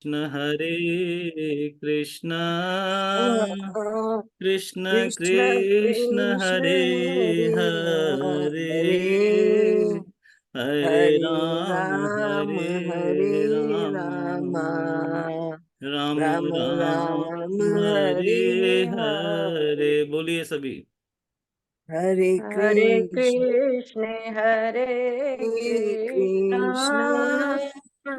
हरे कृष्णा कृष्ण कृष्ण कृष्ण कृष्ण हरे हरे हरे हरे हरे हरे राम राम हरे हरे राम राम राम राम राम राम हरे हरे हरे। हरे बोलिए सभी। हरे हरे कृष्ण कृष्ण हरे कृष्ण कृष्ण कृष्ण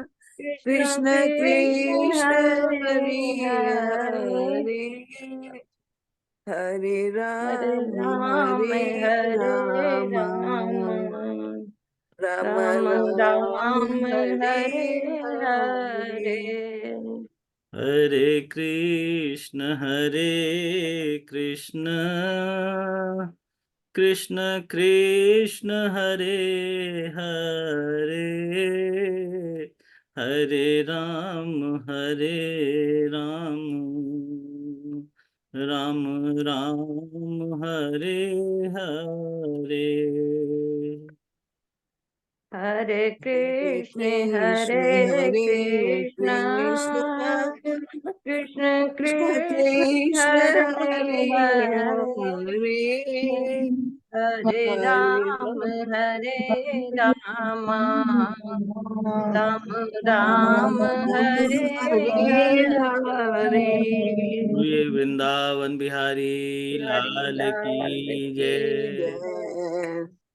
कृष्ण कृष्ण कृष्ण हरे हरे हरे हरे हरे हरे राम राम हरे हरे राम राम राम राम राम राम हरे हरे हरे हरे। हरे कृष्ण कृष्ण कृष्ण हरे हरे हरे राम राम राम हरे हरे। हरे हरे कृष्ण कृष्ण हरे हरे कृष्ण कृष्ण कृष्ण कृष्ण कृष्ण कृष्ण हरे हरे हरे हरे हरे हरे राम राम हरे राम राम राम राम हरे हरे हरे ये वृंदावन बिहारी हरे लाल लाल की की जय। जय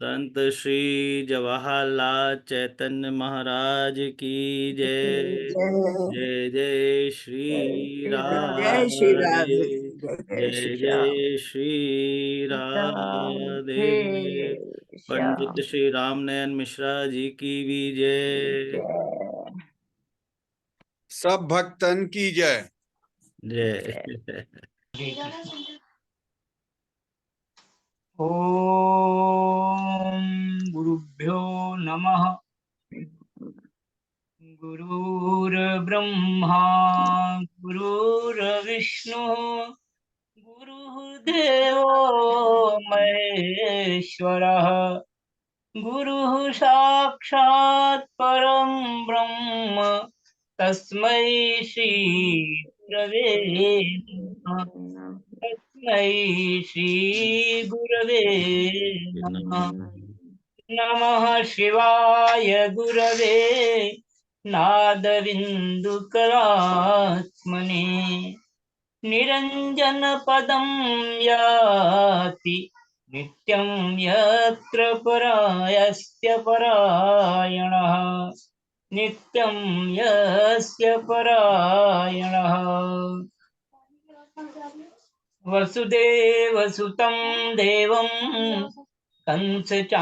संत श्री जवाहरलाल चैतन्य महाराज की जय। जय जय जय श्री जय श्री जय श्री राधे। राधे जय श्री जय श्याम जय श्री राधे राधे। पंडित श्याम श्री रामनयन मिश्रा जी की भी जय। जय सब भक्तन की जय। जय। जय। ओम गुरुभ्यो नमः। गुरुर्ब्रह्मा गुरुर्विष्णु गुरुर्देवो महेश्वरः गुरुः साक्षात् परं ब्रह्म तस्मै श्री गुरवे नमः। तस्मै श्री गुरवे नमः। नमः शिवाय गुरवे नादबिन्दुकलात्मने निरञ्जनपदं याति नित्यं यत्र परायस्य परायणः नित्यं यस्य परायणः वसुदेवसुतं देवं कंसचाणूरमर्दनं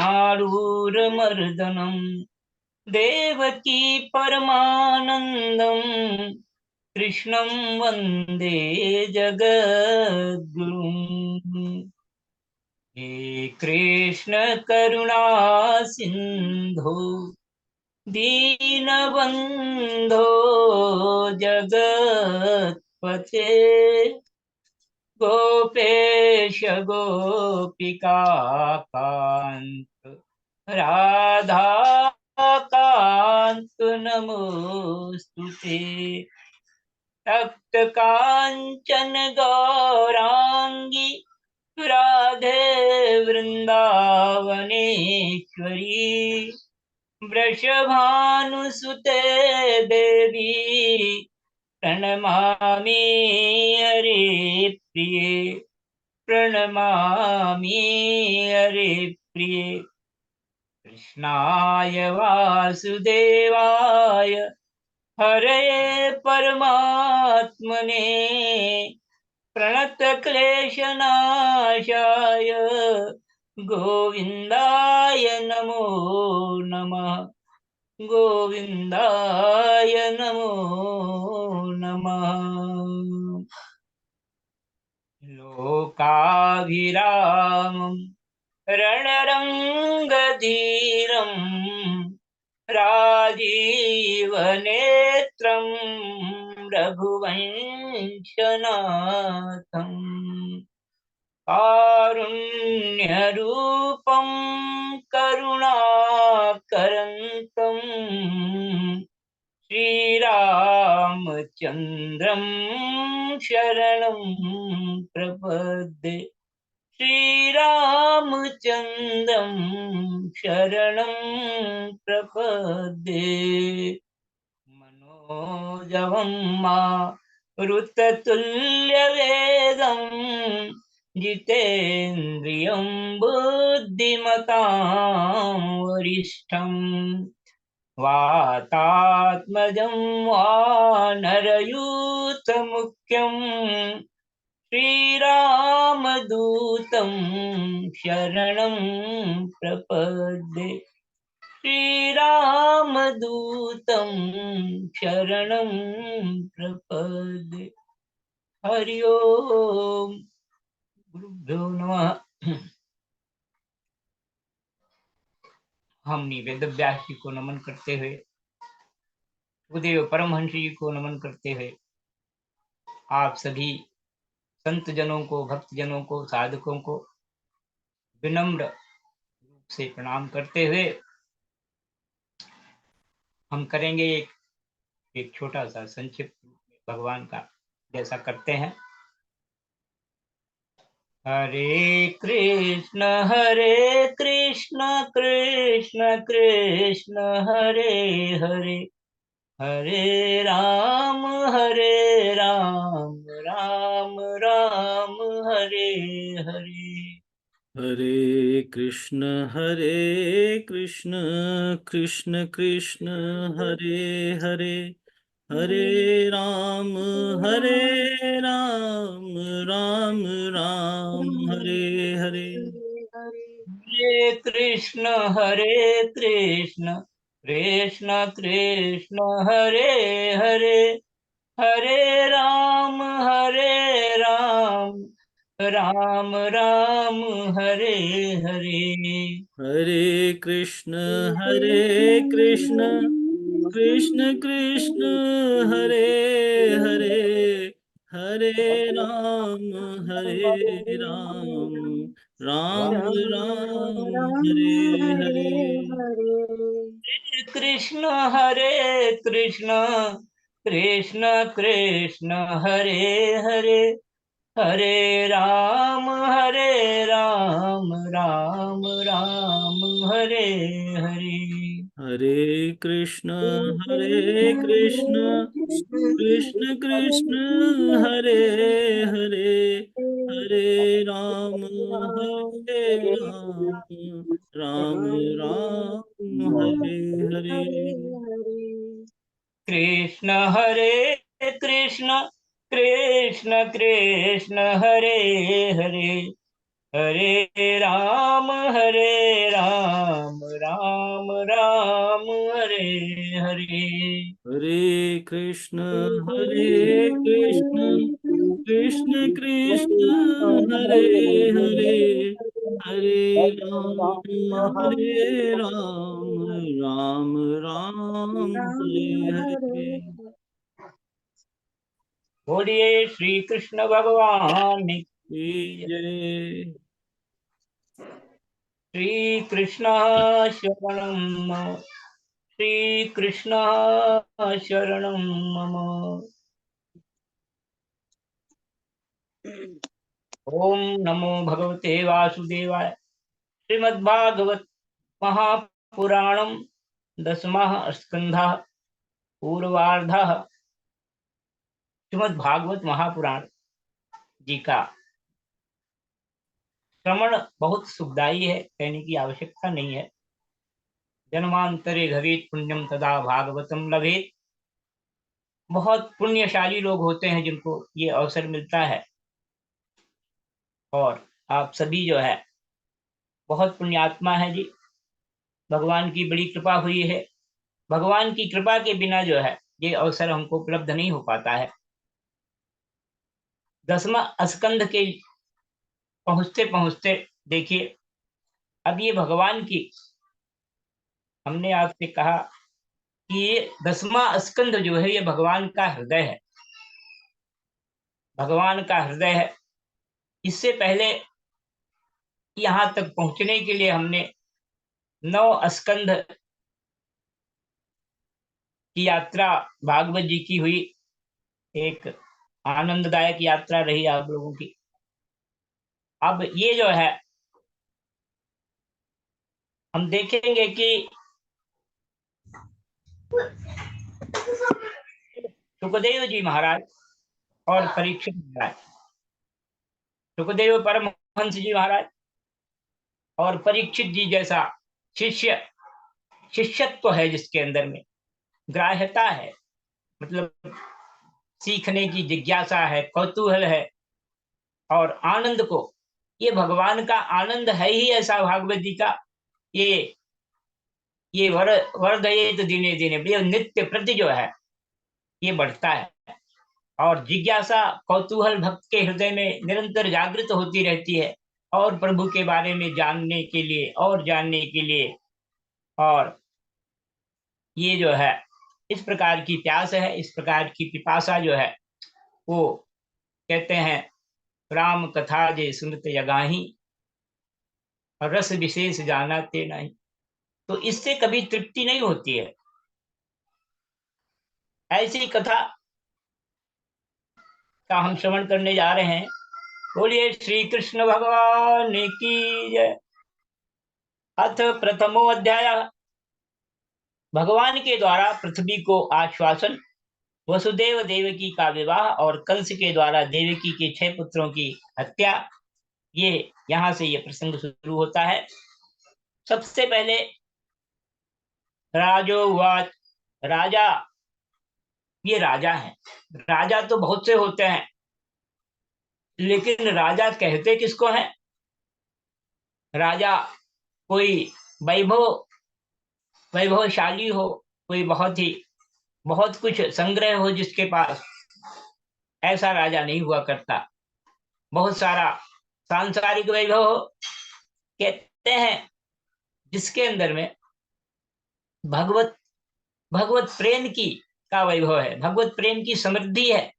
देवकी परमानन्दं कृष्णं वन्दे जगद्गुरुम्। हे कृष्ण करुणा सिन्धो दीनबन्धो जगत्पते गोपेश गोपिका कान्त राधा कान्त नमोस्तुते। तप्त काञ्चन गौराङ्गी राधे वृन्दावनेश्वरी वृषभानुसुते देवी प्रणमामि हरे प्रिये प्रणमामि हरे प्रिये। कृष्णाय वासुदेवाय हरये परमात्मने प्रणतक्लेशनाशाय गोविन्दाय नमो नमः। गोविन्दाय नमो नमः। लोकाभिरामं रणरङ्गधीरम् राजीवनेत्रं रघुवंशनाथम् कारुण्यरूपं करुणाकरन्तम् श्रीरामचन्द्रं शरणं प्रपद्ये श्रीरामचन्द्रं शरणं प्रपद्ये मनोजवं मारुततुल्यवेगं जितेन्द्रियं बुद्धिमतां वरिष्ठं वातात्मजं वानरयूथमुख्यं श्रीरामदूतं शरणं प्रपद्ये श्रीरामदूतं शरणं प्रपद्ये। हरि ओम। गुरुभ्यो नमः। हम वेद व्यास जी को नमन करते हुए, गुरुदेव परमहंस जी को नमन करते हुए, आप सभी संत जनों को, भक्त जनों को, साधकों को विनम्र रूप से प्रणाम करते हुए हम करेंगे एक छोटा सा संक्षिप्त रूप में भगवान का, जैसा करते हैं। हरे कृष्ण कृष्ण कृष्ण हरे हरे, हरे राम राम राम हरे हरे। हरे कृष्ण कृष्ण कृष्ण हरे हरे, हरे राम राम राम हरे हरे। हरे कृष्ण कृष्ण कृष्ण हरे हरे, हरे राम राम राम हरे हरे। हरे कृष्ण कृष्ण कृष्ण हरे हरे, हरे राम राम राम हरे हरे। कृष्ण कृष्ण कृष्ण हरे हरे, हरे राम राम राम हरे हरे। हरे कृष्ण कृष्ण कृष्ण हरे हरे, हरे राम राम राम हरे हरे। कृष्ण कृष्ण कृष्ण हरे हरे, हरे राम राम राम हरे हरे। हरे कृष्ण कृष्ण कृष्ण हरे हरे, हरे राम राम राम हरे हरे। बोलिए श्री कृष्ण भगवान की जय। श्री कृष्ण शरणं मम, श्री कृष्ण शरणं मम। ओम नमो भगवते वासुदेवाय। श्रीमद्भागवत महापुराणम दशमः स्कंधः पूर्वार्धः। श्रीमद्भागवत महापुराण जी का श्रवण बहुत सुखदायी है, कहने की आवश्यकता नहीं है। जन्मांतरे घवेत पुण्यम तदा भागवतम लभेत। बहुत पुण्यशाली लोग होते हैं जिनको ये अवसर मिलता है, और आप सभी जो है बहुत पुण्यात्मा है जी। भगवान की बड़ी कृपा हुई है। भगवान की कृपा के बिना जो है ये अवसर हमको उपलब्ध नहीं हो पाता है। 10वां स्कंध के पहुंचते पहुंचते देखिए, अब ये भगवान की, हमने आपसे कहा कि ये 10वां स्कंध जो है ये भगवान का हृदय है, भगवान का हृदय है। इससे पहले यहां तक पहुंचने के लिए हमने 9 स्कंध की यात्रा भागवत जी की हुई, एक आनंददायक यात्रा रही आप लोगों की। अब ये जो है हम देखेंगे कि सुखदेव जी महाराज और परीक्षित महाराज, सुखदेव परमहंस जी महाराज और परीक्षित जी जैसा शिष्य, शिष्यत्व है जिसके अंदर में, ग्राह्यता है, मतलब सीखने की जिज्ञासा है, कौतूहल है और आनंद को, ये भगवान का आनंद है ही ऐसा भागवत जी का। ये वर्धयेत दिने दिने, ये नित्य प्रति जो है ये बढ़ता है और जिज्ञासा कौतूहल भक्त के हृदय में निरंतर जागृत होती रहती है और प्रभु के बारे में जानने के लिए और जानने के लिए। और ये जो है इस प्रकार की प्यास है, इस प्रकार की पिपासा जो है वो कहते हैं राम कथा जे सुनत यगाही और रस विशेष जानाते नहीं। तो इससे कभी तृप्ति नहीं होती है। ऐसी कथा का हम श्रवण करने जा रहे हैं। बोलिए श्री कृष्ण भगवान की जय। अथ प्रथमो अध्याय। भगवान के द्वारा पृथ्वी को आश्वासन, वसुदेव देवकी का विवाह और कंस के द्वारा देवकी के 6 पुत्रों की हत्या, ये यहां से ये प्रसंग शुरू होता है। सबसे पहले राजोवाच, राजा, ये राजा है। राजा तो बहुत से होते हैं, लेकिन राजा कहते किसको हैं? राजा कोई वैभवशाली हो, कोई बहुत कुछ संग्रह हो जिसके पास, ऐसा राजा नहीं हुआ करता। बहुत सारा सांसारिक वैभव हो, कहते हैं जिसके अंदर में भगवत प्रेम की का वैभव है, भगवत प्रेम की समृद्धि है,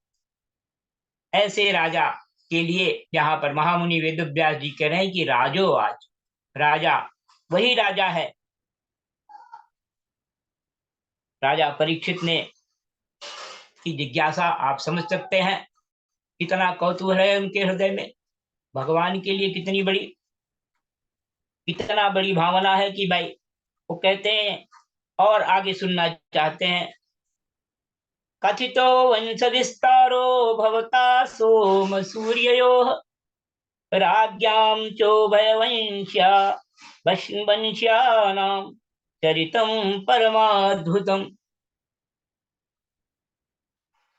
ऐसे राजा के लिए यहाँ पर महामुनि वेदव्यास जी कह रहे हैं कि राजो आज, राजा वही राजा है। राजा परीक्षित ने की जिज्ञासा आप समझ सकते हैं, कितना कौतूहल है उनके हृदय में, भगवान के लिए कितना बड़ी भावना है कि भाई वो कहते हैं और आगे सुनना चाहते हैं। कथितो वंश विस्तारो भवता सोम सूर्ययोः राज्ञां चोभयवंश्या वंश्यानां चरितं परमाद्भुतम्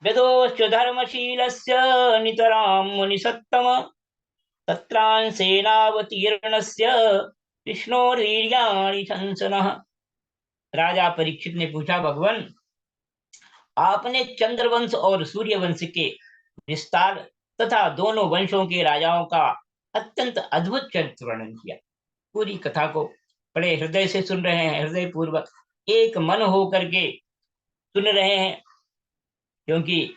वेदोश्च धर्मशीलस्य नितरां मुनिसत्तम तत्रांसेनावतीर्णस्य विष्णोर्वीर्याणि शंसनः। राजा परीक्षित ने पूछा, भगवान आपने चंद्रवंश और सूर्यवंश के विस्तार तथा दोनों वंशों के राजाओं का अत्यंत अद्भुत चरित्र वर्णन किया। पूरी कथा को बड़े हृदय से सुन रहे हैं, हृदय पूर्वक एक मन हो करके सुन रहे हैं, क्योंकि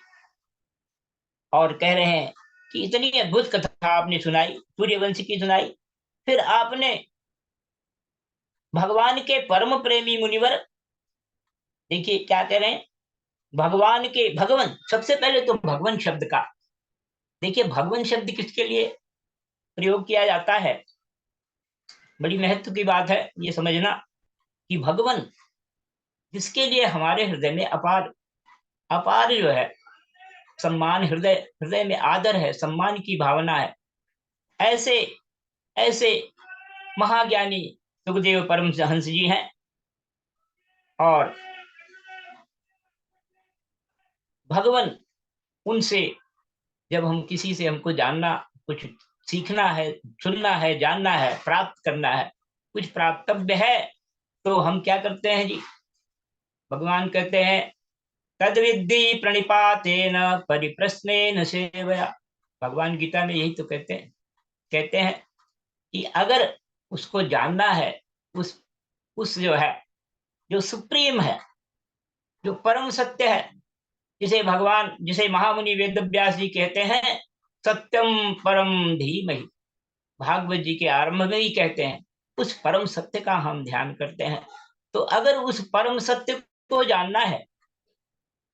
और कह रहे हैं कि इतनी अद्भुत कथा आपने सुनाई, सूर्यवंश की सुनाई, फिर आपने भगवान के परम प्रेमी मुनिवर, देखिए क्या कह रहे हैं, भगवान के, भगवान सबसे पहले तो भगवान शब्द का देखिए, भगवान शब्द किसके लिए प्रयोग किया जाता है, बड़ी महत्व की बात है ये समझना कि भगवान जिसके लिए हमारे हृदय में अपार जो है सम्मान, हृदय में आदर है, सम्मान की भावना है, ऐसे महाज्ञानी सुखदेव परमहंस जी हैं। और भगवान उनसे जब हम किसी से हमको जानना, कुछ सीखना है, सुनना है, जानना है, प्राप्त करना है, कुछ प्राप्तव्य है, तो हम क्या करते हैं जी? भगवान कहते हैं तद्विद्धि प्रणिपातेन परिप्रश्नेन सेवया। भगवान गीता में यही तो कहते हैं कि अगर उसको जानना है, उस जो है, जो सुप्रीम है, जो परम सत्य है, जिसे महामुनि वेदव्यास जी कहते हैं सत्यम परम धीमहि, भागवत जी के आरंभ में ही कहते हैं, उस परम सत्य का हम ध्यान करते हैं। तो अगर उस परम सत्य को जानना है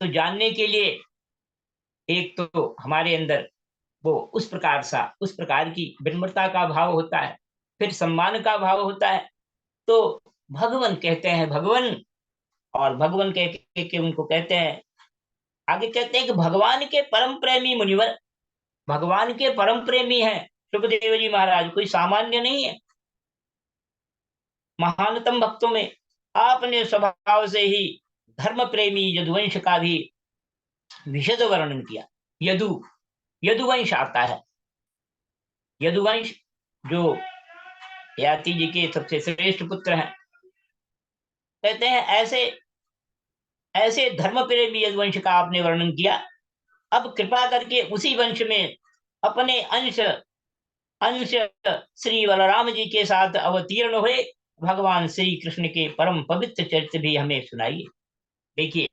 तो जानने के लिए एक तो हमारे अंदर वो उस प्रकार की विनम्रता का भाव होता है, फिर सम्मान का भाव होता है। तो भगवान कहते हैं भगवान, और भगवान कह के उनको कहते हैं, आगे कहते हैं कि भगवान के परम प्रेमी मुनिवर, भगवान के परम प्रेमी हैं सुखदेव जी महाराज, कोई सामान्य नहीं है। महानतम भक्तों में आपने स्वभाव से ही धर्म प्रेमी यदुवंश का भी विशद वर्णन किया। यदुवंश आता है। यदुवंश जो ययाति जी के सबसे श्रेष्ठ पुत्र हैं, कहते हैं ऐसे ऐसे धर्म प्रेमी यदुवंश का आपने वर्णन किया। अब कृपा करके उसी वंश में अपने अंश अंश श्री बलराम जी के साथ अवतीर्ण हुए भगवान श्री कृष्ण के परम पवित्र चरित्र भी हमें सुनाइए। देखिए,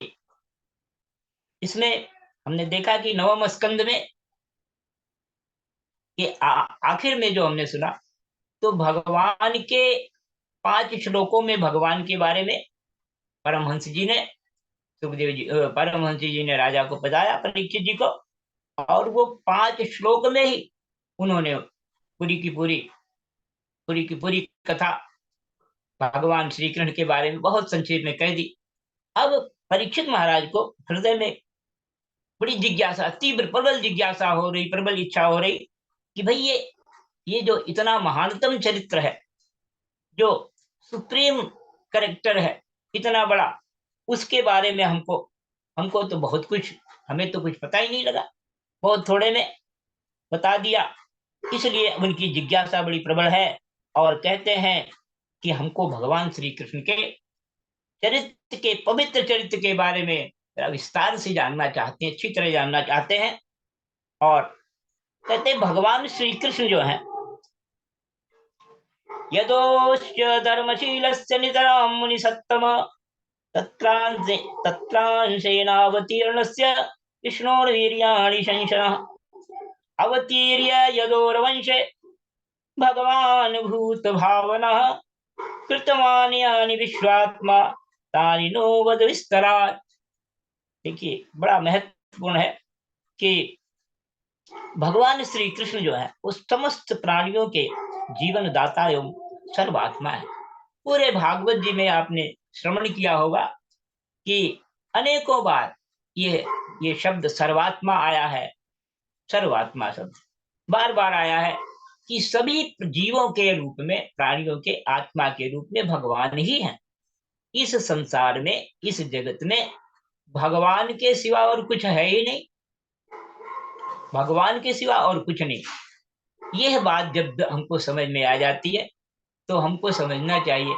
इसमें हमने देखा कि नवम स्कंद में ये आखिर में जो हमने सुना, तो भगवान के 5 श्लोकों में भगवान के बारे में परमहंस जी ने सुखदेव जी परमहंस जी ने राजा को बताया, परीक्षित जी को, और वो 5 श्लोक में ही उन्होंने पूरी की पूरी कथा भगवान श्री कृष्ण के बारे में बहुत संक्षेप में कह दी। अब परीक्षित महाराज को हृदय में बड़ी जिज्ञासा, तीव्र प्रबल जिज्ञासा हो रही, प्रबल इच्छा हो रही कि भाई ये जो इतना महानतम चरित्र है, जो सुप्रीम कैरेक्टर है, इतना बड़ा, उसके बारे में हमको तो बहुत कुछ, हमें तो कुछ पता ही नहीं लगा, बहुत थोड़े में बता दिया। इसलिए उनकी जिज्ञासा बड़ी प्रबल है और कहते हैं कि हमको भगवान श्री कृष्ण के चरित्र के, पवित्र चरित्र के बारे में विस्तार से जानना चाहते हैं, अच्छी तरह जानना चाहते हैं। और कहते हैं भगवान श्री कृष्ण जो है, यदोश्च धर्मशीलस्य नितरां मुनिसत्तम तत्रांशेनावतीर्णस्य विष्णोर्वीर्याणि शंशनः अवतीर्य यदोर्वंशे भगवान भूत भावनः कृतवान् यानि विश्वात्मा तानि नो वद विस्तरात्। देखिए, बड़ा महत्वपूर्ण है कि भगवान श्री कृष्ण जो है उस समस्त प्राणियों के जीवन दाता एवं सर्वात्मा है। पूरे भागवत जी में आपने श्रवण किया होगा कि अनेकों बार ये शब्द सर्वात्मा आया है। सर्वात्मा शब्द बार बार आया है कि सभी जीवों के रूप में, प्राणियों के आत्मा के रूप में भगवान ही हैं। इस संसार में, इस जगत में भगवान के सिवा और कुछ है ही नहीं, भगवान के सिवा और कुछ नहीं। यह बात जब हमको समझ में आ जाती है तो हमको समझना चाहिए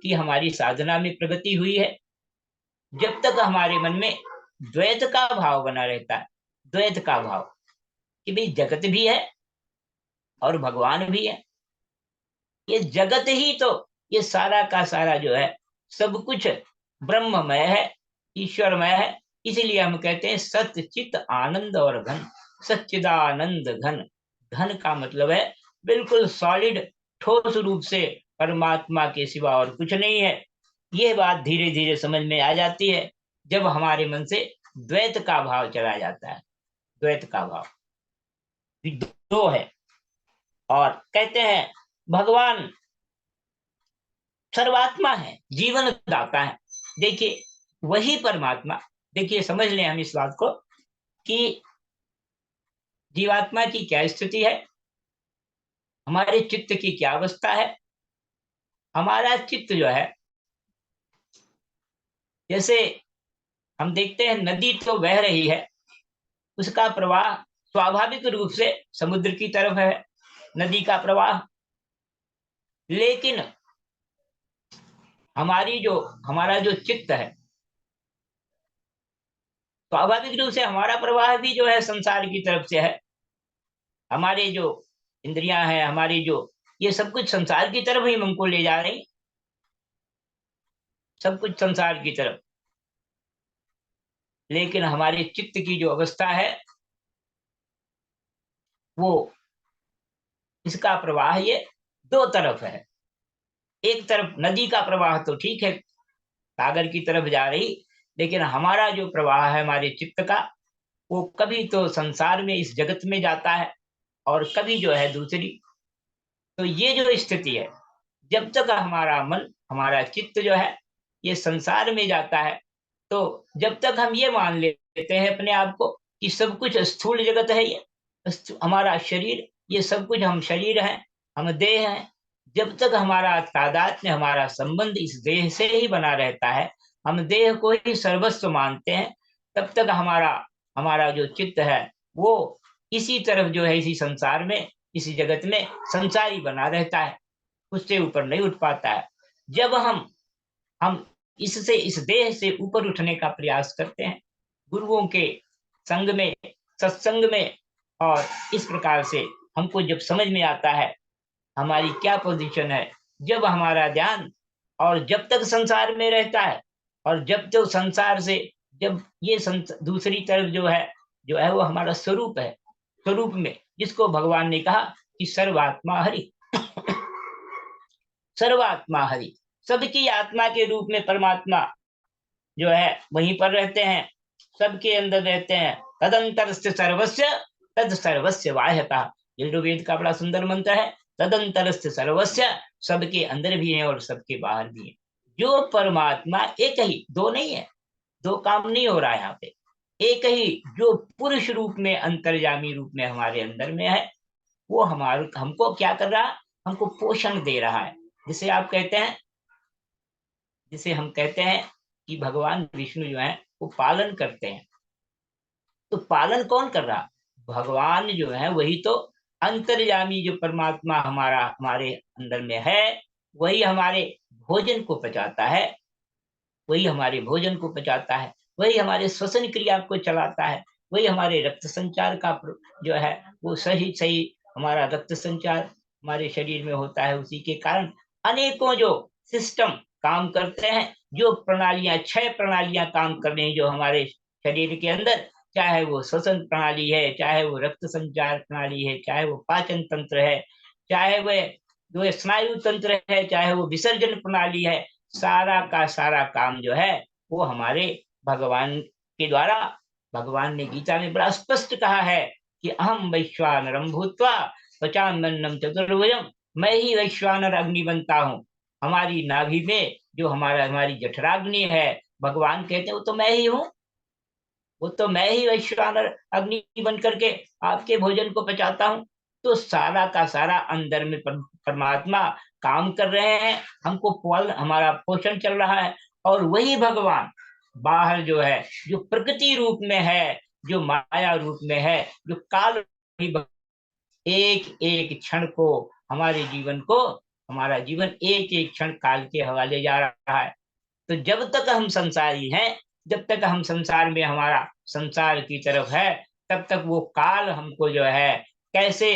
कि हमारी साधना में प्रगति हुई है। जब तक हमारे मन में द्वैत का भाव बना रहता है, द्वैत का भाव कि भाई जगत भी है और भगवान भी है, ये जगत ही तो, ये सारा का सारा जो है सब कुछ ब्रह्ममय है, ईश्वरमय है। इसीलिए हम कहते हैं सत्य चित आनंद और घन, सच्चिदानंद घन। घन का मतलब है बिल्कुल सॉलिड, ठोस रूप से परमात्मा के सिवा और कुछ नहीं है। यह बात धीरे धीरे समझ में आ जाती है जब हमारे मन से द्वैत का भाव चला जाता है। द्वैत का भाव दो है। और कहते हैं भगवान सर्वात्मा है, जीवन दाता है। देखिए, वही परमात्मा, देखिए समझ लें हम इस बात को कि जीवात्मा की क्या स्थिति है, हमारे चित्त की क्या अवस्था है। हमारा चित्त जो है, जैसे हम देखते हैं नदी तो बह रही है, उसका प्रवाह स्वाभाविक रूप से समुद्र की तरफ है, नदी का प्रवाह। लेकिन हमारा जो चित्त है, स्वाभाविक रूप से हमारा प्रवाह भी जो है संसार की तरफ से है। हमारे जो इंद्रियां हैं, हमारी जो, ये सब कुछ संसार की तरफ ही हमको ले जा रही, सब कुछ संसार की तरफ। लेकिन हमारे चित्त की जो अवस्था है, वो, इसका प्रवाह ये दो तरफ है। एक तरफ नदी का प्रवाह तो ठीक है, सागर की तरफ जा रही, लेकिन हमारा जो प्रवाह है हमारे चित्त का, वो कभी तो संसार में इस जगत में जाता है और कभी जो है दूसरी। तो ये जो स्थिति है, जब तक हमारा मन, हमारा चित्त जो है ये संसार में जाता है, तो जब तक हम ये मान लेते हैं अपने आप को कि सब कुछ स्थूल जगत है, ये हमारा शरीर, ये सब कुछ हम शरीर हैं, हम देह हैं, जब तक हमारा तादात्म्य, हमारा संबंध इस देह से ही बना रहता है, हम देह को ही सर्वस्व मानते हैं, तब तक हमारा हमारा जो चित्त है वो इसी तरफ जो है, इसी संसार में, इसी जगत में संसारी बना रहता है, उससे ऊपर नहीं उठ पाता है। जब हम इससे, इस देह से ऊपर उठने का प्रयास करते हैं गुरुओं के संग में, सत्संग में, और इस प्रकार से हमको जब समझ में आता है हमारी क्या पोजीशन है, जब हमारा ध्यान और जब तक संसार में रहता है, और जब तक संसार से, जब ये दूसरी तरफ जो है वो हमारा स्वरूप है, स्वरूप में जिसको भगवान ने कहा कि सर्वात्मा हरि सर्वात्मा हरि, सबकी आत्मा के रूप में परमात्मा जो है वहीं पर रहते हैं, सबके अंदर रहते हैं। तदंतरस्य सर्वस्य तद सर्वस्य बाह्यतः, यजुर्वेद का बड़ा सुंदर मंत्र है, तदंतरस्य सर्वस्य, सबके अंदर भी है और सबके बाहर भी है। जो परमात्मा एक ही, दो नहीं है, दो काम नहीं हो रहा है यहाँ पे, एक ही जो पुरुष रूप में, अंतर्यामी रूप में हमारे अंदर में है, वो हमको क्या कर रहा है, हमको पोषण दे रहा है। जिसे आप कहते हैं, जिसे हम कहते हैं कि भगवान विष्णु जो है वो पालन करते हैं। तो पालन कौन कर रहा? भगवान जो है वही तो अंतर्यामी, जो परमात्मा हमारे अंदर में है, वही हमारे भोजन को पचाता है, वही हमारे भोजन को पचाता है, वही हमारे श्वसन क्रिया को चलाता है, वही हमारे रक्त संचार का जो है वो सही सही हमारा रक्त संचार हमारे शरीर में होता है। उसी के कारण अनेकों जो सिस्टम काम करते हैं, जो प्रणालियां, 6 प्रणालियां काम कर रही हैं जो हमारे शरीर के अंदर, चाहे वो श्वसन प्रणाली है, चाहे वो रक्त संचार प्रणाली है, चाहे वो पाचन तंत्र है, चाहे वो स्नायु तंत्र है, चाहे वो विसर्जन प्रणाली है, सारा का सारा काम जो है वो हमारे भगवान के द्वारा, भगवान ने गीता में बड़ा स्पष्ट कहा है कि अहम वैश्वानरम भूत्वा पचाम्यन्नम चतुर्भुजम, मैं ही वैश्वानर अग्नि बनता हूँ। हमारी नाभि में जो हमारी जठराग्नि है, भगवान कहते हैं वो तो मैं ही हूँ, वो तो मैं ही वैश्वानर अग्नि बन करके आपके भोजन को पचाता हूँ। तो सारा का सारा अंदर में परमात्मा काम कर रहे हैं, हमको हमारा पोषण चल रहा है। और वही भगवान बाहर जो है, जो प्रकृति रूप में है, जो माया रूप में है, जो काल, एक एक क्षण को, हमारे जीवन को, हमारा जीवन एक एक क्षण काल के हवाले जा रहा है। तो जब तक हम संसारी हैं, जब तक हम संसार में, हमारा संसार की तरफ है, तब तक वो काल हमको जो है कैसे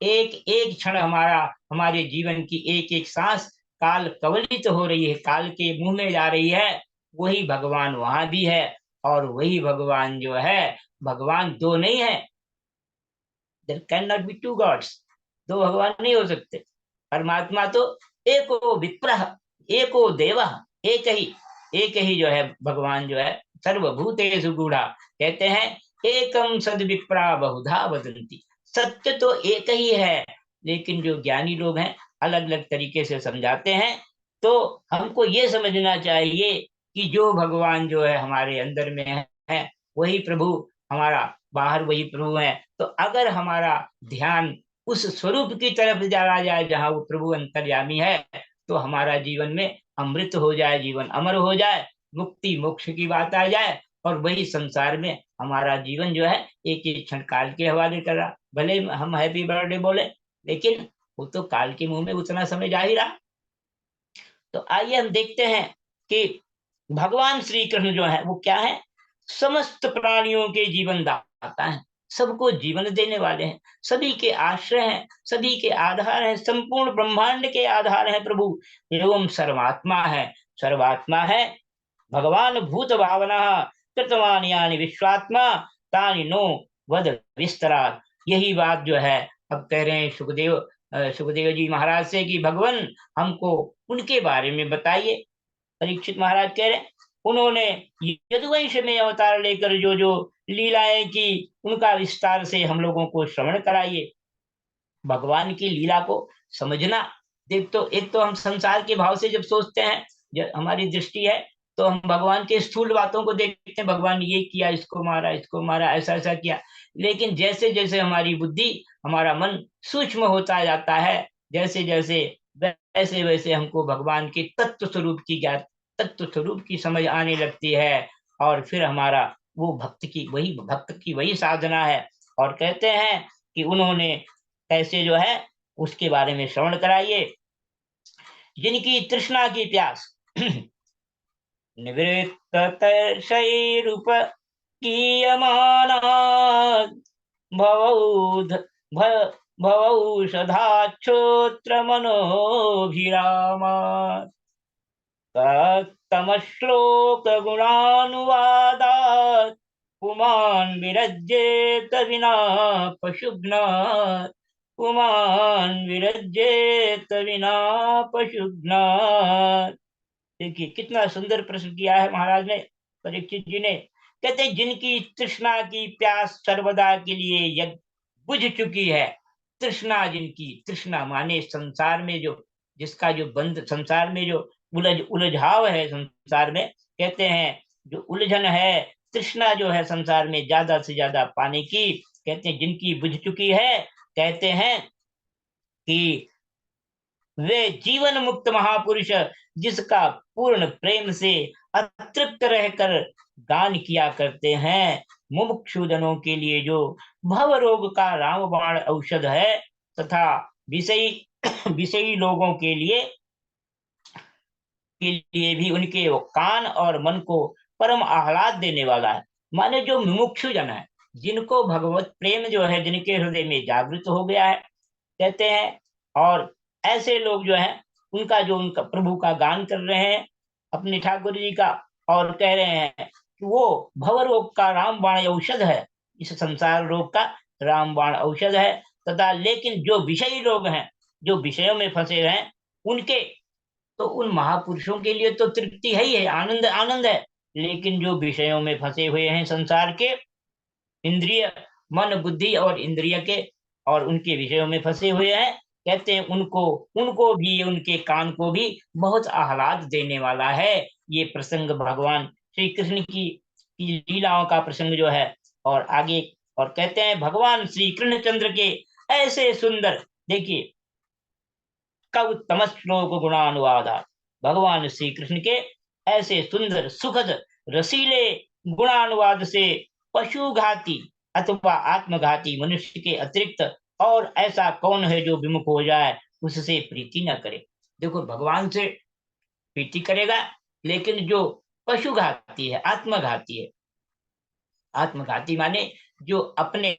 एक एक क्षण हमारे जीवन की एक एक सांस काल कवलित हो रही है, काल के मुंह में जा रही है। वही भगवान वहां भी है, और वही भगवान जो है, भगवान दो नहीं है, there can not be two gods, दो भगवान नहीं हो सकते। परमात्मा तो एको विप्रह एको देव, एक ही जो है भगवान जो है, सर्वभूतेषु गूढ़ा, कहते हैं एकम सद विप्रा बहुधा वदन्ति, सत्य तो एक ही है, लेकिन जो ज्ञानी लोग हैं अलग अलग तरीके से समझाते हैं। तो हमको ये समझना चाहिए कि जो भगवान जो है हमारे अंदर में है, वही प्रभु, हमारा बाहर वही प्रभु है। तो अगर हमारा ध्यान उस स्वरूप की तरफ चला जाए जहाँ वो प्रभु अंतर्यामी है, तो हमारा जीवन में अमृत हो जाए, जीवन अमर हो जाए, मुक्ति मोक्ष की बात आ जाए, और वही संसार में हमारा जीवन जो है एक एक क्षण काल के हवाले कर रहा। भले हम हैप्पी बर्थडे बोले, लेकिन वो तो काल के मुंह में उतना समय जा ही रहा। तो आइए हम देखते हैं कि भगवान श्री कृष्ण जो है वो क्या है, समस्त प्राणियों के जीवन दाता है, सबको जीवन देने वाले हैं, सभी के आश्रय हैं, सभी के आधार हैं, संपूर्ण ब्रह्मांड के आधार हैं प्रभु। एवं सर्वात्मा है भगवान भूत भावना कृतवान यानी विश्वात्मा तानि नो वद विस्तरात। यही बात जो है अब कह रहे हैं सुखदेव जी महाराज से कि भगवान हमको उनके बारे में बताइए। परीक्षित महाराज कह रहे हैं उन्होंने यदुवंश में अवतार लेकर जो जो लीलाएं की, उनका विस्तार से हम लोगों को श्रवण कराइए। भगवान की लीला को समझना, देख तो एक तो हम संसार के भाव से जब सोचते हैं, जब हमारी दृष्टि है तो हम भगवान के स्थूल बातों को देखते हैं, भगवान ये किया, इसको मारा, ऐसा ऐसा किया। लेकिन जैसे जैसे हमारी बुद्धि, हमारा मन सूक्ष्म होता जाता है, जैसे जैसे वैसे वैसे हमको भगवान के तत्व स्वरूप की समझ आने लगती है। और फिर हमारा वो भक्त की वही साधना है। और कहते हैं कि उन्होंने कैसे जो है उसके बारे में श्रवण कराइए। जिनकी तृष्णा की प्यास निवृत्त शैरूप कीयमानात् भवौषधाच्छोत्र मनोभिरामात् तत्तमश्लोक गुणानुवादात् पुमान् विरज्येत विना पशुघ्नात् देखिए कितना सुंदर प्रश्न किया है महाराज ने, परीक्षित जी ने। कहते हैं जिनकी तृष्णा की प्यास सर्वदा के लिए बुझ चुकी है। तृष्णा, जिनकी तृष्णा माने संसार में जो, जिसका जो बंध, संसार में जो उलझाव है, संसार में कहते हैं जो उलझन है, तृष्णा जो है संसार में ज्यादा से ज्यादा पाने की, कहते हैं जिनकी बुझ चुकी है, कहते हैं कि वे जीवन मुक्त महापुरुष, जिसका पूर्ण प्रेम से अतृप्त रहकर गान किया करते हैं, मुमुक्षुजनों के लिए जो भव रोग का रामबाण औषध है, तथा विषयी लोगों के लिए भी उनके कान और मन को परम आह्लाद देने वाला है। माने जो मुमुक्षु जन है, जिनको भगवत प्रेम जो है जिनके हृदय में जागृत हो गया है, कहते हैं, और ऐसे लोग जो हैं उनका जो उनका प्रभु का गान कर रहे हैं, अपने ठाकुर जी का, और कह रहे हैं कि वो भव रोग का रामबाण औषध है, इस संसार रोग का रामबाण औषध है। तथा लेकिन जो विषयी लोग हैं, जो विषयों में फंसे हैं, उनके तो उन महापुरुषों के लिए तो तृप्ति है ही है, आनंद आनंद है। लेकिन जो विषयों में फंसे हुए हैं, संसार के इंद्रिय, मन, बुद्धि और इंद्रिय के, और उनके विषयों में फंसे हुए हैं, कहते हैं उनको भी, उनके कान को भी बहुत आह्लाद देने वाला है ये प्रसंग, भगवान श्री कृष्ण की लीलाओं का प्रसंग जो है। और आगे और कहते हैं भगवान श्री कृष्णचंद्र के ऐसे सुंदर, देखिए का उत्तम श्लोक गुणानुवाद, भगवान श्री कृष्ण के ऐसे सुंदर सुखद रसीले गुणानुवाद से पशुघाती अथवा आत्मघाती मनुष्य के अतिरिक्त और ऐसा कौन है जो विमुख हो जाए, उससे प्रीति न करे। देखो भगवान से प्रीति करेगा, लेकिन जो पशुघाती है, आत्मघाती है, आत्मघाती माने जो अपने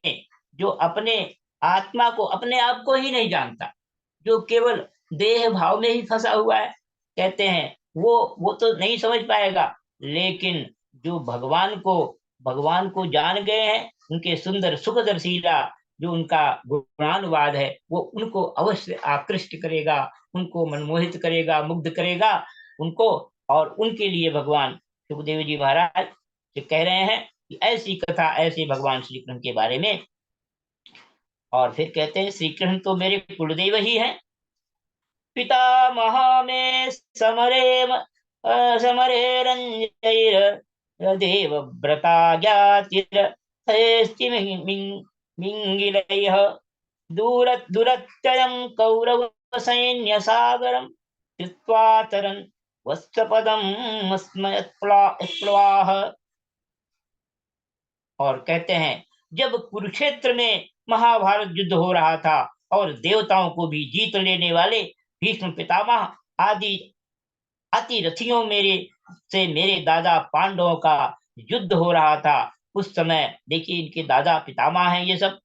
आत्मा को, अपने आप को ही नहीं जानता, जो केवल देह भाव में ही फंसा हुआ है, कहते हैं वो तो नहीं समझ पाएगा। लेकिन जो भगवान को जान गए हैं, उनके सुंदर सुखदर्शीला जो उनका गुणानुवाद है, वो उनको अवश्य आकृष्ट करेगा, उनको मनमोहित करेगा, मुग्ध करेगा उनको। और उनके लिए भगवान सुखदेव जी महाराज जो कह रहे हैं कि ऐसी कथा, ऐसे भगवान श्री कृष्ण के बारे में। और फिर कहते हैं श्री कृष्ण तो मेरे कुलदेव ही हैं, पितामह में समरे रंजैर देव व्रता ज्ञातिर मिंगिलैः दूरत्ययं कौरव सैन्य सागरं कृत्वा तरन् वत्सपदम् अस्मयत्प्लवाः। और कहते हैं जब कुरुक्षेत्र में महाभारत युद्ध हो रहा था और देवताओं को भी जीत लेने वाले भीष्म पितामह आदि अतिरथियों मेरे दादा पांडवों का युद्ध हो रहा था, उस समय देखिए इनके दादा पितामह हैं ये सब।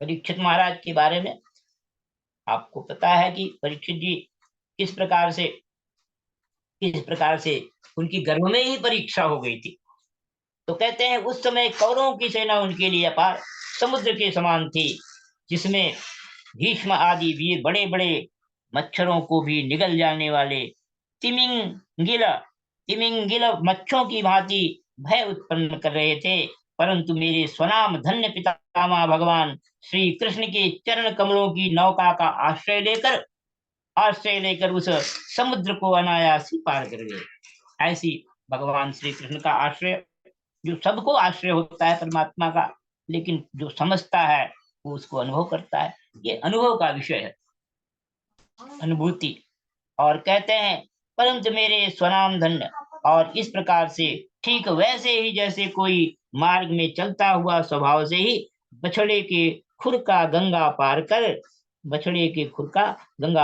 परीक्षित महाराज के बारे में आपको पता है कि परीक्षित जी किस प्रकार से उनकी गर्भ में ही परीक्षा हो गई थी। तो कहते हैं उस समय कौरवों की सेना उनके लिए अपार समुद्र के समान थी, जिसमें भीष्म आदि वीर बड़े बड़े मच्छरों को भी निगल जाने वाले तिमिंगिल मच्छों की भांति भय उत्पन्न कर रहे थे, परंतु मेरे स्वनाम धन्य पितामह भगवान श्री कृष्ण के चरण कमलों की नौका का आश्रय लेकर उस समुद्र को अनायास ही पार कर गए। ऐसी भगवान श्री कृष्ण का आश्रय, जो सबको आश्रय होता है परमात्मा का, लेकिन जो समझता है वो उसको अनुभव करता है। ये अनुभव का विषय है, अनुभूति। और कहते हैं परंतु मेरे स्वनाम धन्य। और इस प्रकार से ठीक वैसे ही जैसे कोई मार्ग में चलता हुआ स्वभाव से ही बछड़े के खुर का गंगा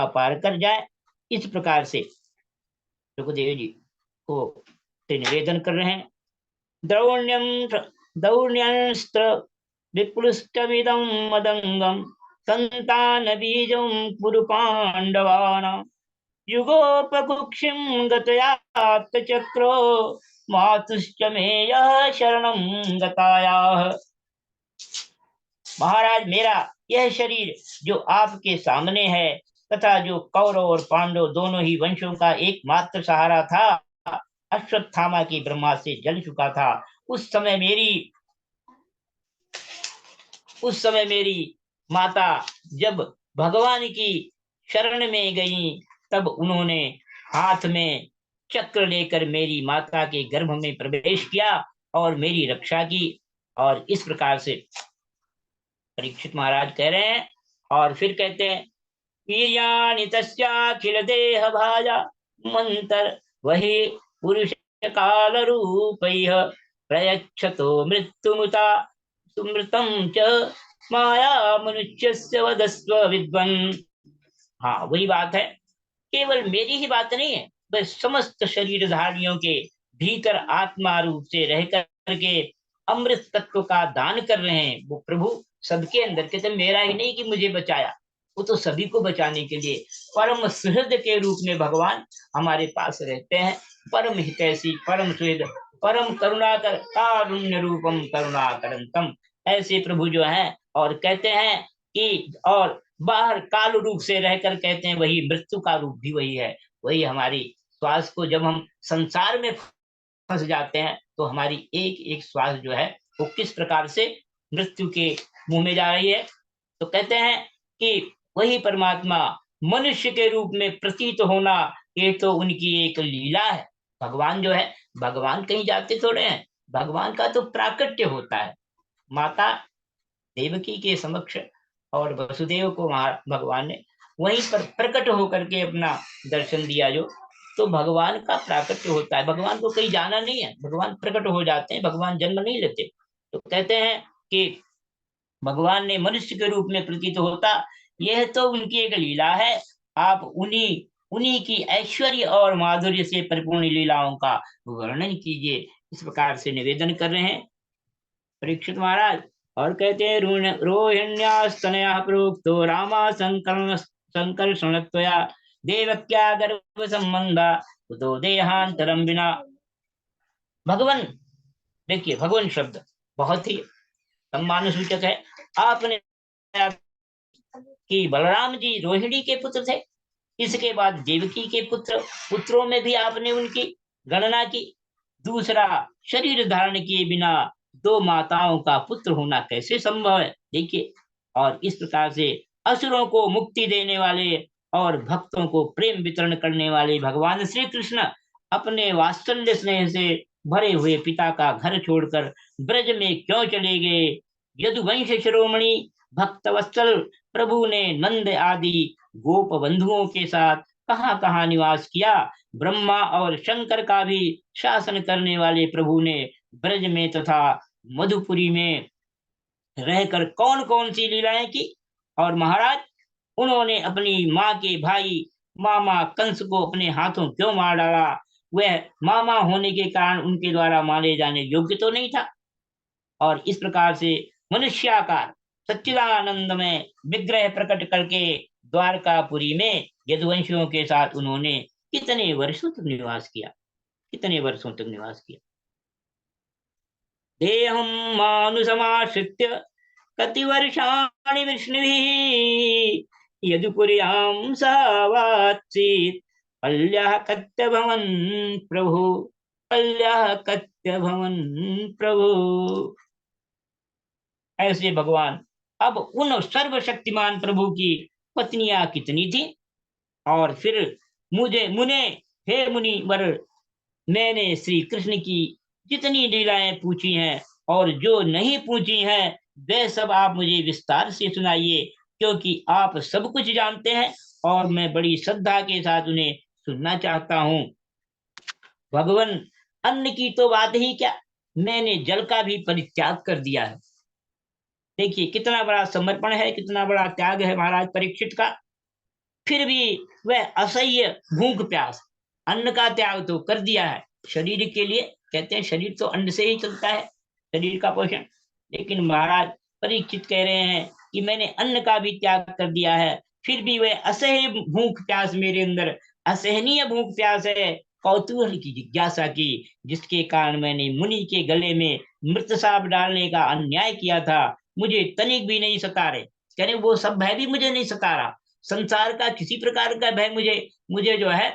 पार कर जाए, इस प्रकार से सुखदेव जी को निवेदन कर रहे हैं। दौर्ण्यंस्त्र विप्लुष्टमिदं मदंगम संतान बीजं कुरु पांडवानां युगोपकुक्षिं गतयात्तचक्रो मातुश्च मे यः शरणं गतायाः। महाराज, मेरा यह शरीर जो आपके सामने है तथा जो कौरव और पांडव दोनों ही वंशों का एकमात्र सहारा था, अश्वत्थामा की ब्रह्मा से जल चुका था। उस समय मेरी माता जब भगवान की शरण में गई, तब उन्होंने हाथ में चक्र लेकर मेरी माता के गर्भ में प्रवेश किया और मेरी रक्षा की। और इस प्रकार से परीक्षित महाराज कह रहे हैं। और फिर कहते हैं वीर्याणि तस्याखिल देह भाजा मंतर वही पुरुष काल रूपैः प्रयच्छतो मृत्युमुता सुमृतं च माया मनुष्यस्य वदस्व विद्वन्। हाँ, वही बात है। केवल मेरी ही बात नहीं है, बस समस्त शरीरधारियों के भीतर आत्मा रूप से रह करके अमृत तत्व का दान कर रहे हैं वो प्रभु सबके अंदर। कहते मेरा ही नहीं कि मुझे बचाया, वो तो सभी को बचाने के लिए परम सुहृद के रूप में भगवान हमारे पास रहते हैं। परम हितैषी, परम सुहृद, परम करुणाकर, कारुण्य रूपम करुणाकरंतम, ऐसे प्रभु जो हैं। और कहते हैं कि और बाहर काल रूप से रहकर कहते हैं वही मृत्यु का रूप भी वही है। वही हमारी श्वास को, जब हम संसार में फंस जाते हैं तो हमारी एक एक श्वास जो है वो किस प्रकार से मृत्यु के मुंह में जा रही है। तो कहते हैं कि वही परमात्मा मनुष्य के रूप में प्रतीत होना, ये तो उनकी एक लीला है। भगवान जो है, भगवान कहीं जाते थोड़े हैं, भगवान का तो प्राकट्य होता है। माता देवकी के समक्ष और वसुदेव को भगवान ने वहीं पर प्रकट होकर के अपना दर्शन दिया, जो तो भगवान का प्राकट्य होता है। भगवान को कहीं जाना नहीं है, भगवान प्रकट हो जाते हैं, भगवान जन्म नहीं लेते। तो कहते हैं कि भगवान ने मनुष्य के रूप में प्रतीत होता, यह तो उनकी एक लीला है। आप उन्हीं की ऐश्वर्य और माधुर्य से परिपूर्ण लीलाओं का वर्णन कीजिए, इस प्रकार से निवेदन कर रहे हैं परीक्षित महाराज। और कहते हैं रोहिण्यास्तनया प्रोक्तो रामा संकर्षणत्वया देवक्या गर्भ संबंधा कुतो देहांतरम बिना। भगवान, देखिए भगवान शब्द बहुत ही सम्मान सूचक है। आपने कि बलराम जी रोहिणी के पुत्र थे, इसके बाद देवकी के पुत्रों में भी आपने उनकी गणना की। दूसरा, शरीर धारण किए बिना दो माताओं का पुत्र होना कैसे संभव है, देखिए। और इस प्रकार से असुरों को मुक्ति देने वाले और भक्तों को प्रेम वितरण करने वाले भगवान श्री कृष्ण अपने वात्सल्य स्नेह से भरे हुए पिता का घर छोड़कर ब्रज में क्यों चले गए। यदुवंश शिरोमणि भक्तवत्सल प्रभु ने नंद आदि गोप बंधुओं के साथ कहाँ कहाँ निवास किया। ब्रह्मा और शंकर का भी शासन करने वाले प्रभु ने ब्रज में तथा मधुपुरी में रहकर कौन कौन सी लीलाएं की। और महाराज, उन्होंने अपनी माँ के भाई मामा कंस को अपने हाथों क्यों मार डाला। वह मामा होने के कारण उनके द्वारा मारे जाने योग्य तो नहीं था। और इस प्रकार से मनुष्याकार सच्चिदानंद में विग्रह प्रकट करके द्वारकापुरी में यदुवंशियों के साथ उन्होंने कितने वर्षों तक निवास किया। देहं मानुषमाश्रित्य कतिवर्षाणि विष्णुभिः यदुपुर्यां सावात्सीत् पल्यः कत्यभवन् प्रभु। कल्याह कत्य भवन प्रभु। ऐसे भगवान अब उन सर्वशक्तिमान प्रभु की पत्नियां कितनी थी, और फिर मुझे मुने हे मुनि वर, मैंने श्री कृष्ण की जितनी लीलाएं पूछी हैं और जो नहीं पूछी हैं वे सब आप मुझे विस्तार से सुनाइए, क्योंकि आप सब कुछ जानते हैं और मैं बड़ी श्रद्धा के साथ उन्हें सुनना चाहता हूँ। भगवान, अन्न की तो बात ही क्या, मैंने जल का भी परित्याग कर दिया है। देखिए कितना बड़ा समर्पण है, कितना बड़ा त्याग है महाराज परीक्षित का। फिर भी वह असह्य भूख प्यास, अन्न का त्याग तो कर दिया है शरीर के लिए। कहते हैं शरीर तो अन्न से ही चलता है, शरीर का पोषण। लेकिन महाराज परीक्षित कह रहे हैं कि मैंने अन्न का भी त्याग कर दिया है, फिर भी वह असह्य भूख प्यास मेरे अंदर, असहनीय भूख प्यास है, कौतूहल की जिज्ञासा की, जिसके कारण मैंने मुनि के गले में मृत साप डालने का अन्याय किया था। मुझे तनिक भी नहीं सता रहे, कह रहे वो सब भय भी मुझे नहीं सता रहा, संसार का किसी प्रकार का भय मुझे मुझे जो है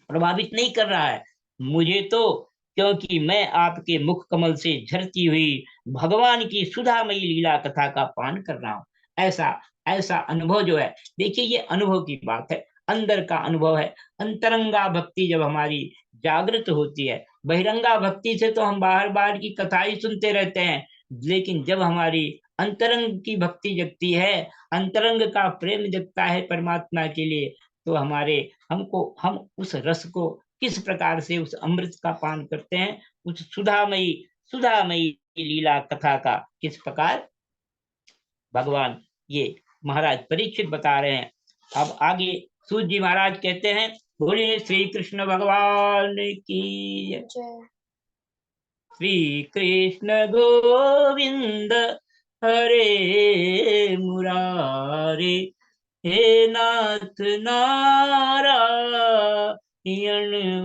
प्रभावित नहीं कर रहा है। मुझे तो, क्योंकि मैं आपके मुख कमल से झरती हुई भगवान की सुधामयी लीला कथा का पान कर रहा हूं। ऐसा ऐसा अनुभव जो है, देखिए ये अनुभव की बात है, अंदर का अनुभव है। अंतरंगा भक्ति जब हमारी जागृत होती है, बहिरंगा भक्ति से तो हम बाहर बाहर की कथा ही सुनते रहते हैं, लेकिन जब हमारी अंतरंग की भक्ति जगती है, अंतरंग का प्रेम जगता है परमात्मा के लिए, तो हम उस रस को किस प्रकार से, उस अमृत का पान करते हैं, उस सुधामयी लीला कथा का किस प्रकार भगवान ये महाराज परीक्षित बता रहे हैं। अब आगे सूत जी महाराज कहते हैं, बोलिए श्री कृष्ण भगवान की जय। श्री कृष्ण गोविंद हरे मुरारे, हे नाथ नारायण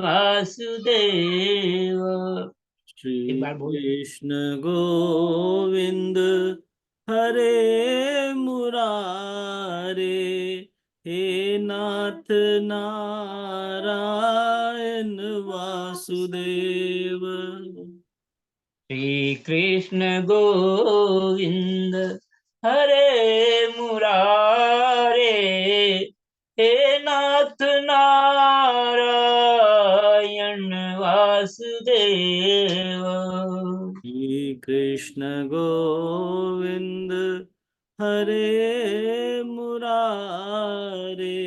वासुदेव। श्री एक बार बोल। कृष्ण गोविंद हरे मुरारे, हे नाथ नारायण वासुदेव। श्री कृष्ण गोविंद हरे मुरारे, हे नाथ नारायण वासुदेव। श्री कृष्ण गोविंद हरे मुरारे,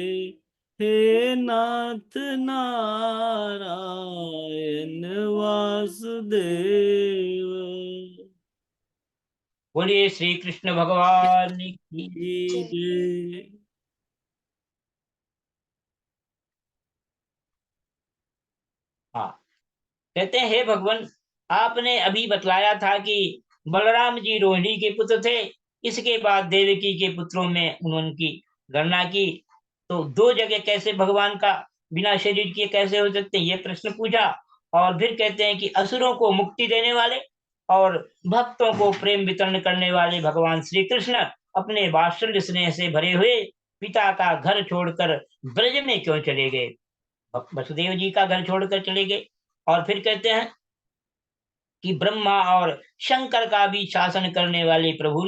हे नाथ नारायण वासुदेव। बोलिए श्री कृष्ण भगवान की जय। हाँ, कहते हैं हे भगवान, आपने अभी बतलाया था कि बलराम जी रोहिणी के पुत्र थे, इसके बाद देवकी के पुत्रों में उनकी गणना की, तो दो जगह कैसे भगवान का बिना शरीर के कैसे हो सकते हैं, ये प्रश्न पूछा। और फिर कहते हैं कि असुरों को मुक्ति देने वाले और भक्तों को प्रेम वितरण करने वाले भगवान श्री कृष्ण अपने वात्सल्य स्नेह से भरे हुए पिता का घर छोड़कर ब्रज में क्यों चले गए, वसुदेव जी का घर छोड़कर चले गए। और फिर कहते हैं कि ब्रह्मा और शंकर का भी शासन करने वाले प्रभु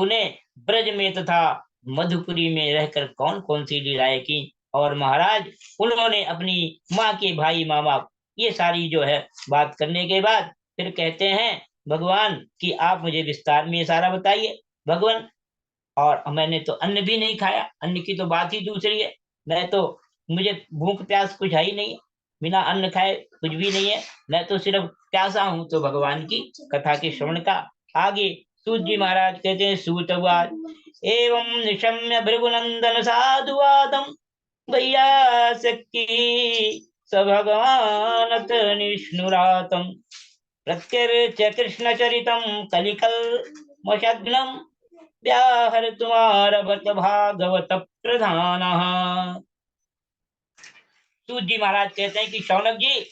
ने ब्रज में तथा मधुपुरी में रहकर कौन कौन सी लीलाएं की। और महाराज उन्होंने अपनी माँ के भाई मामा, ये सारी जो है बात करने के बाद फिर कहते हैं भगवान कि आप मुझे विस्तार में ये सारा बताइए भगवान। और मैंने तो अन्न भी नहीं खाया, अन्न की तो बात ही दूसरी है, मैं तो, मुझे भूख प्यास कुछ है ही नहीं, बिना अन्न खाए कुछ भी नहीं है, मैं तो सिर्फ प्यासा हूं। तो भगवान की कथा के श्रवण का आगे सूत जी महाराज कहते हैं, सूतवाद एवं निशम्य भृगुनंदन साधुवादम भैया सखी स भगवान निष्णुरातम प्रत्यर्च कृष्ण चरितम कलिकल मशग्नम व्याहर तुम्हारा भक्त भागवत प्रधान। सूत जी महाराज कहते हैं कि शौनक जी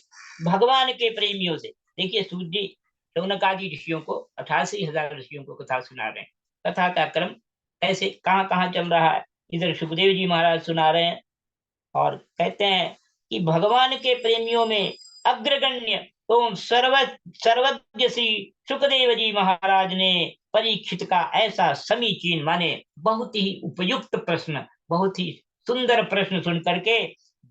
भगवान के प्रेमियों से, देखिए सूत जी शौनक आदि ऋषियों को 88,000 ऋषियों को कथा सुना रहे हैं। कथा का क्रम ऐसे कहाँ कहाँ चल रहा है, इधर सुखदेव जी महाराज सुना रहे हैं और कहते हैं कि भगवान के प्रेमियों में अग्रगण्य ओम सर्वज्ञ श्री सुखदेव जी महाराज ने परीक्षित का ऐसा समीचीन माने बहुत ही उपयुक्त प्रश्न, बहुत ही सुंदर प्रश्न सुन करके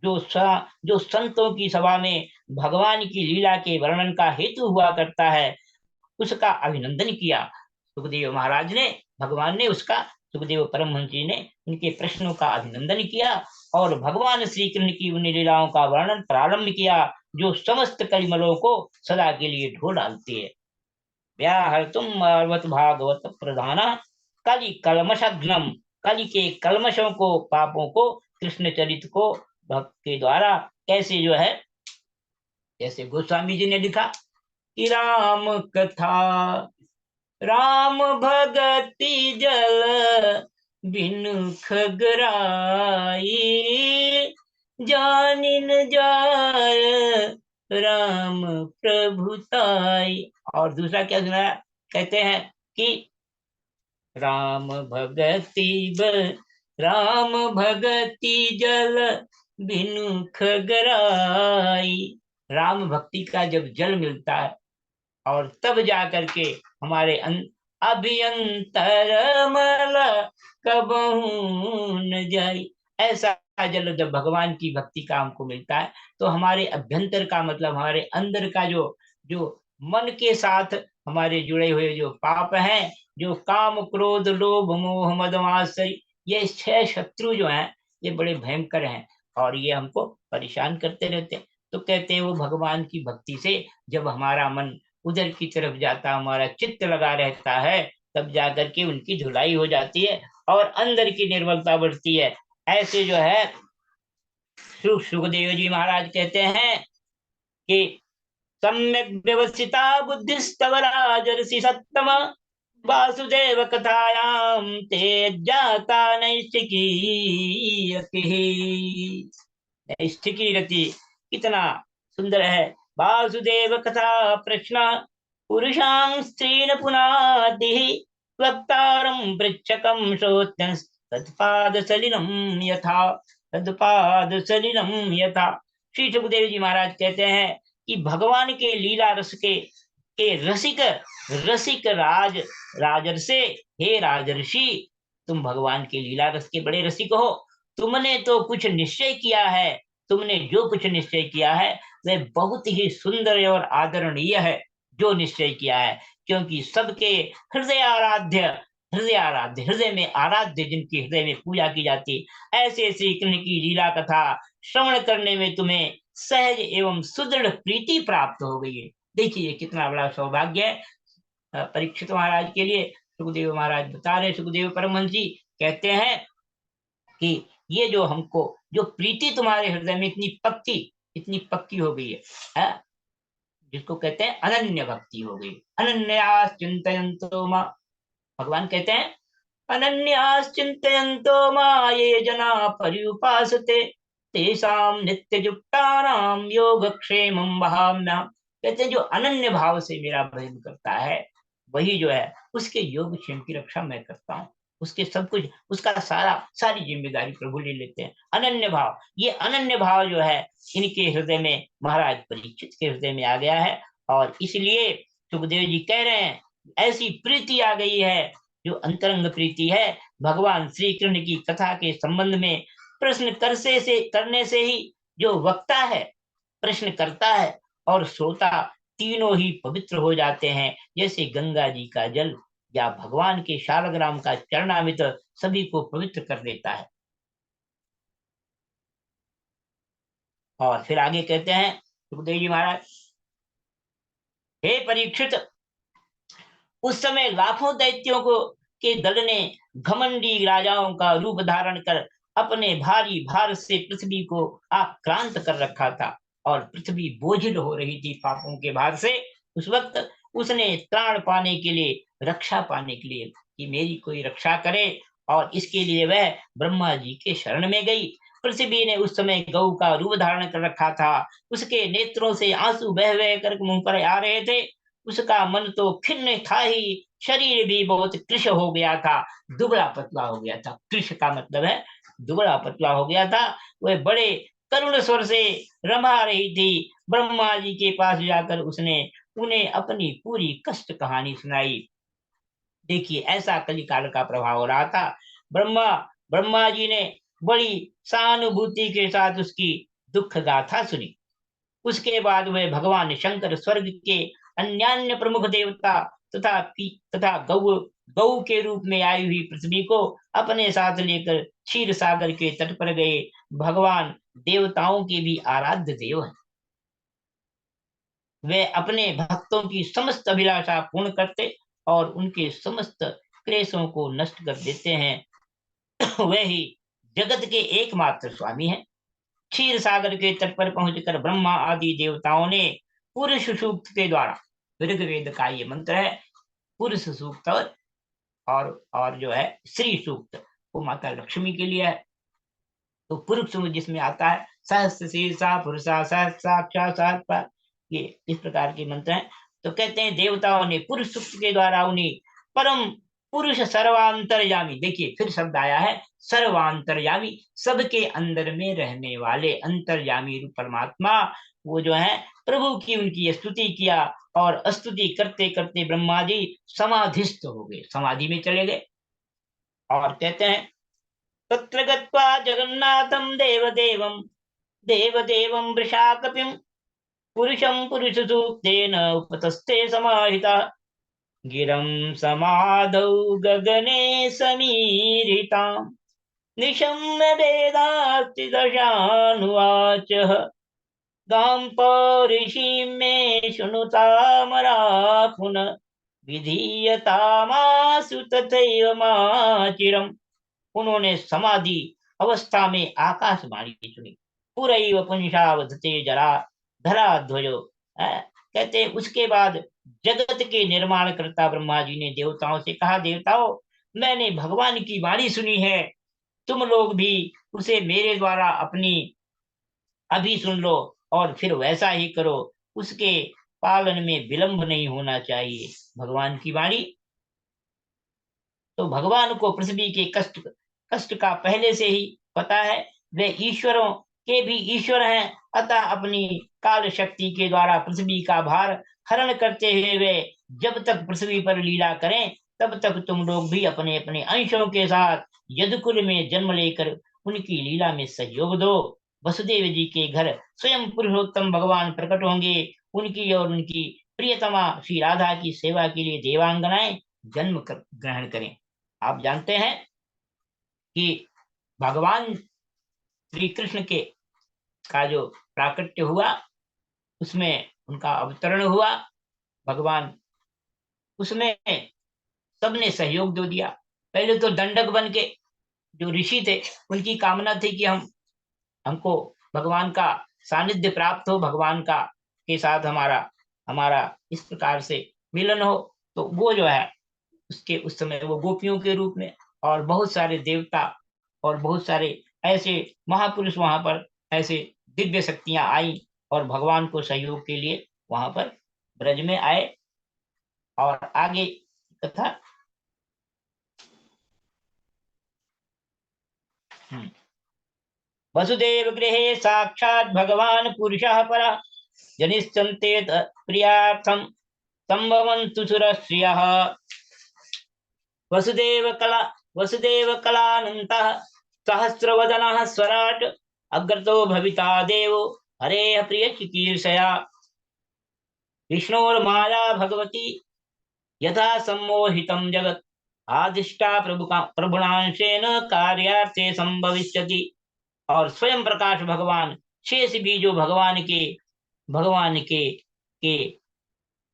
जो संतों की सभा में भगवान की लीला के वर्णन का हेतु हुआ करता है, उसका अभिनंदन किया सुखदेव महाराज ने। भगवान ने उसका, सुखदेव परमहंस जी ने उनके प्रश्नों का अभिनंदन किया और भगवान श्री कृष्ण की उन लीलाओं का वर्णन प्रारंभ किया जो समस्त कलिमलों को सदा के लिए ढो डालती है। व्याहर्तुम अर्वत भागवत प्रधाना कलि कलमशग्नम, कलि के कलमशों को, पापों को, कृष्ण चरित को भक्त के द्वारा कैसे जो है, जैसे गोस्वामी जी ने लिखा कि राम कथा राम भगति जल बिनु खगराई, जानिन जाय राम प्रभुताई। और दूसरा क्या सुनाया, कहते हैं कि राम भगति जल बिनु खगराई। राम भक्ति का जब जल मिलता है और तब जा करके हमारे अभियंतर मल कबहू न जाई। ऐसा जल जब भगवान की भक्ति का हमको मिलता है तो हमारे अभ्यंतर का मतलब हमारे अंदर का जो मन के साथ हमारे जुड़े हुए जो पाप हैं, जो काम क्रोध लोभ मोह मद मात्सर्य, ये 6 शत्रु जो हैं ये बड़े भयंकर हैं और ये हमको परेशान करते रहते हैं। तो कहते हैं वो भगवान की भक्ति से जब हमारा मन उधर की तरफ जाता, हमारा चित्त लगा रहता है, तब जाकर के उनकी धुलाई हो जाती है और अंदर की निर्मलता बढ़ती है। ऐसे जो है सुखदेव जी महाराज कहते हैं कि सम्यक व्यवस्थिता बुद्धिस्तव राजर्षि सत्तम, वासुदेव कथायाम ते जाता नैष्ठिकी रति। कितना सुंदर है। वासुदेव कथा प्रश्न पुरुषां स्त्रीन पुनाति, वक्तारं पृच्छकं श्रोत्यं तत्पाद सलिलं यथा। श्री सुखदेव जी महाराज कहते हैं कि भगवान के लीला रस के रसिक राजर्षि, हे राजर्षि, तुम भगवान के लीला रस के बड़े रसिक हो। तुमने तो कुछ निश्चय किया है, तुमने जो कुछ निश्चय किया है वह बहुत ही सुंदर और आदरणीय है जो निश्चय किया है, क्योंकि सबके हृदय में आराध्य, जिनकी हृदय में पूजा की जाती, ऐसे श्री कृष्ण की लीला कथा श्रवण करने में तुम्हें सहज एवं सुदृढ़ प्रीति प्राप्त हो गई है। देखिए कितना बड़ा सौभाग्य है परीक्षित महाराज के लिए। सुखदेव महाराज बता रहे, सुखदेव परमहंस जी कहते हैं कि ये जो हमको जो प्रीति तुम्हारे हृदय में इतनी पक्की हो गई है, जिसको कहते हैं अनन्य भक्ति हो गई। अनन्यास चिंतयन्तो मा, भगवान कहते हैं अनन्यास चिंतयन्तो मा ये जना पर्युपासते तेषां नित्ययुक्तानां योगक्षेमं वहाम्यहम्। कहते हैं जो अनन्य भाव से मेरा भजन करता है वही जो है उसके योगक्षेम की रक्षा मैं करता हूँ। उसके सब कुछ, उसका सारी जिम्मेदारी प्रभु ले लेते हैं। अनन्य भाव, ये अनन्य भाव जो है इनके हृदय में, महाराज परीक्षित के हृदय में आ गया है और इसलिए सुखदेव जी कह रहे हैं ऐसी प्रीति आ गई है जो अंतरंग प्रीति है। भगवान श्री कृष्ण की कथा के संबंध में प्रश्न करने से ही जो वक्ता है प्रश्न करता है और श्रोता तीनों ही पवित्र हो जाते हैं, जैसे गंगा जी का जल या भगवान के शालग्राम का चरणामृत सभी को पवित्र कर देता है। और फिर आगे कहते हैं सुखदेव जी महाराज, हे परीक्षित, उस समय लाखों दैत्यों के दल ने घमंडी राजाओं का रूप धारण कर अपने भारी भार से पृथ्वी को आक्रांत कर रखा था और पृथ्वी बोझिल हो रही थी पापों के भार से। उस वक्त उसने त्राण पाने के लिए, रक्षा पाने के लिए कि मेरी कोई रक्षा करे, और इसके लिए वह ब्रह्मा जी के शरण में गई। पृथ्वी ने उस समय गौ का रूप धारण कर रखा था। उसके नेत्रों से आंसू बह बह कर मुंह पर आ रहे थे। उसका मन तो खिन्न था ही, शरीर भी बहुत कृश हो गया था, दुबला पतला हो गया था। कृश का मतलब है दुबला पतला हो गया था। वह बड़े करुण स्वर से रमा रही थी। ब्रह्मा जी के पास जाकर उसने उन्हें अपनी पूरी कष्ट कहानी सुनाई। देखिए ऐसा कलिकाल का प्रभाव हो रहा था। ब्रह्मा जी ने बड़ी सहानुभूति के साथ उसकी दुख गाथा सुनी। उसके बाद वह भगवान शंकर स्वर्ग के अन्यान्य प्रमुख देवता तथा गौ के रूप में आई हुई पृथ्वी को अपने साथ लेकर क्षीर सागर के तट पर गए। भगवान देवताओं के भी आराध्य देव हैं। वे अपने भक्तों की समस्त अभिलाषा पूर्ण करते और उनके समस्त क्लेशों को नष्ट कर देते हैं। वे ही जगत के एकमात्र स्वामी हैं। क्षीर सागर के तट पर पहुंचकर ब्रह्मा आदि देवताओं ने पुरुष सूक्त के द्वारा, ऋग्वेद का ये मंत्र है, पुरुष सूक्त और जो है श्री सूक्त वो माता लक्ष्मी के लिए है। तो पुरुष सूक्त जिसमें आता है सहस्त्र शीर्षा पुरुषा सहस्राक्षा सहस्र, ये इस प्रकार के मंत्र हैं। तो कहते हैं देवताओं ने पुरुष सूक्त के द्वारा उन्हें परम पुरुष सर्वांतरयामी, देखिए फिर शब्द आया है सर्वांतरयामी, सबके अंदर में रहने वाले अंतर्यामी रूप परमात्मा, वो जो है प्रभु की उनकी स्तुति किया और स्तुति करते करते ब्रह्मा जी समाधिस्थ हो गए, समाधि में चले गए। और कहते हैं तत्र गत्वा जगन्नाथं देवदेवं देवदेवं वृषाकपिं पुरुषं पुरुषसूक्तेन उपतस्ते समाहिता गिरं समाधौ गगने समीरितां निशम्य वेदास्ति दशानुवाचः गां पौरुषीं मे शृणुतामरा पुनः विधीयतामासु तथैव माचिरम्। उन्होंने समाधि अवस्था में आकाशवाणी सुनी। पुरैव पुंसावधते जरा धरा ध्वजो, कहते हैं उसके बाद जगत के निर्माण करता ब्रह्मा जी ने देवताओं से कहा, देवताओं मैंने भगवान की वाणी सुनी है, तुम लोग भी उसे मेरे द्वारा अपनी अभी सुन लो और फिर वैसा ही करो, उसके पालन में विलंब नहीं होना चाहिए। भगवान की वाणी, तो भगवान को पृथ्वी के कष्ट का पहले से ही पता है। वे ईश्वरों के भी ईश्वर हैं, अतः अपनी काल शक्ति के द्वारा पृथ्वी का भार हरण करते हुए वे जब तक पृथ्वी पर लीला करें तब तक तुम लोग भी अपने अपने अंशों के साथ यदुकुल में जन्म लेकर उनकी लीला में सहयोग दो। वसुदेव जी के घर स्वयं पुरुषोत्तम भगवान प्रकट होंगे। उनकी और उनकी प्रियतमा श्री राधा की सेवा के लिए देवांगनाएं जन्म ग्रहण करें। आप जानते हैं कि भगवान श्री कृष्ण के का जो प्राकट्य हुआ उसमें उनका अवतरण हुआ, भगवान उसमें सबने सहयोग दो दिया। पहले तो दंडक बन के जो ऋषि थे उनकी कामना थी कि हमको भगवान का सानिध्य प्राप्त हो, भगवान का के साथ हमारा इस प्रकार से मिलन हो। तो वो जो है उसके उस समय वो गोपियों के रूप में और बहुत सारे देवता और बहुत सारे ऐसे महापुरुष वहां पर ऐसे दिव्य शक्तियां आई और भगवान को सहयोग के लिए वहां पर ब्रज में आए। और आगे कथा वसुदेव गृहे साक्षात् भगवान पुरुषः परः जनिष्यन्ते प्रियार्थं संभवन्तु सुरश्रियः वसुदेव कलानन्तः सहस्रवदनः स्वराट अग्रतो भविता देवो हरेः प्रियचिकीर्षया विष्णोर्माया भगवती यथा सम्मोहितं जगत् आदिष्टा प्रभुणांशेन कार्यार्थे संभविष्यति। और स्वयं प्रकाश भगवान शेष भी जो भगवान के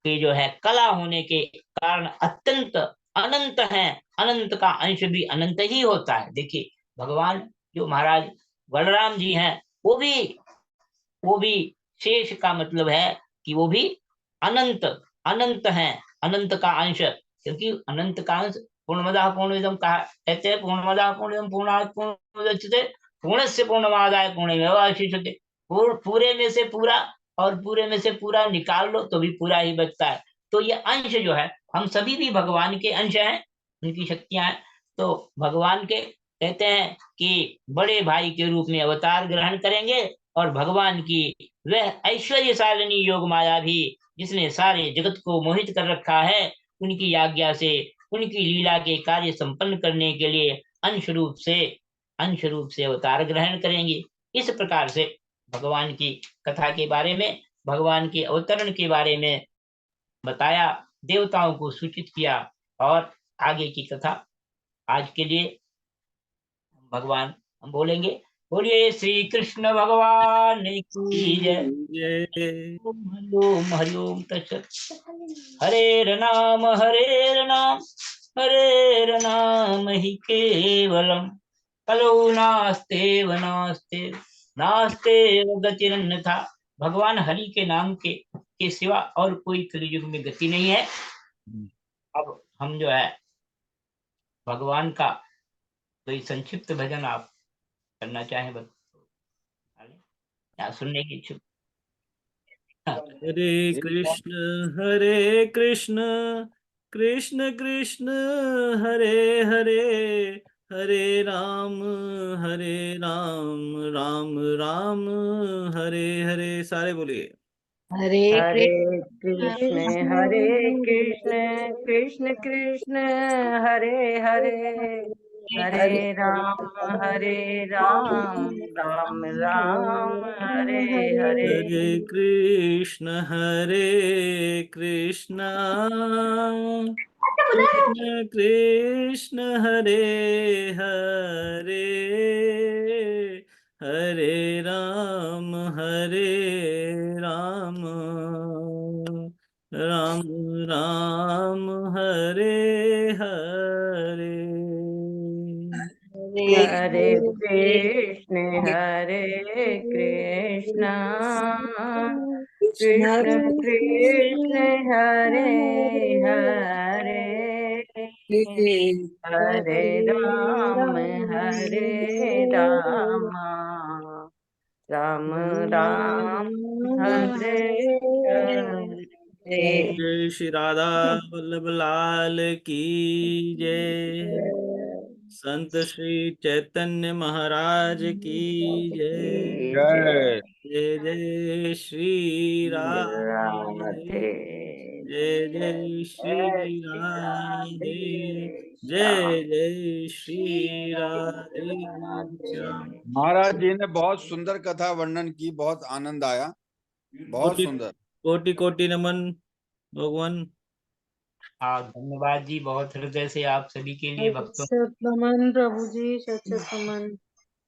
जो है कला होने के कारण अत्यंत अनंत है। अनंत का अंश भी अनंत ही होता है। देखिए भगवान जो महाराज बलराम जी हैं वो भी शेष का मतलब है कि वो भी अनंत हैं, अनंत का अंश, क्योंकि अनंत का अंश पूर्णमदः पूर्णमिदं कहा कहते हैं, पूर्णमदः पूर्णमिदं पूर्णात् पूर्णमुदच्यते पूर्णस्य पूर्णमादाय पूर्णमेवावशिष्यते। पूरे में से पूरा और पूरे में से पूरा निकाल लो तो भी पूरा ही बचता है। तो ये अंश जो है हम सभी भी भगवान के अंश हैं, उनकी शक्तियां हैं। तो भगवान के कहते हैं कि बड़े भाई के रूप में अवतार ग्रहण करेंगे और भगवान की वह ऐश्वर्यशालिनी योग माया भी जिसने सारे जगत को मोहित कर रखा है, उनकी आज्ञा से उनकी लीला के कार्य संपन्न करने के लिए अंश रूप से अवतार ग्रहण करेंगे। इस प्रकार से भगवान की कथा के बारे में, भगवान के अवतरण के बारे में बताया, देवताओं को सूचित किया। और आगे की कथा आज के लिए भगवान हम बोलेंगे। बोलिए श्री कृष्ण भगवान की जय। जय हरि ओम तत्सत। हरे नाम ही केवलम कलौ नास्तेव गतिरन्यथा। भगवान हरि के नाम के सिवा और कोई कलयुग में गति नहीं है। अब हम जो है भगवान का कोई संक्षिप्त भजन आप करना चाहें या सुनने की इच्छुक? हरे कृष्ण कृष्ण कृष्ण हरे हरे, हरे राम राम राम हरे हरे। सारे बोलिए हरे हरे कृष्ण कृष्ण कृष्ण कृष्ण हरे हरे, हरे राम राम राम हरे हरे। हरे कृष्ण कृष्ण कृष्ण हरे हरे, हरे राम राम राम हरे हरे। हरे कृष्ण कृष्ण कृष्ण हरे हरे, हरे राम राम राम हरे हरे। जय श्री राधा वल्लभ लाल की जय। संत श्री चैतन्य महाराज की जय। जय जय जय श्री राधे, जय जय श्री राधे, जय जय श्री राधे श्याम। महाराज जी ने बहुत सुंदर कथा वर्णन की, बहुत आनंद आया, बहुत कोटि सुंदर। कोटि कोटि नमन भगवान। धन्यवाद जी, बहुत हृदय से आप सभी के लिए भक्तों सत नमन प्रभु जी, सत नमन।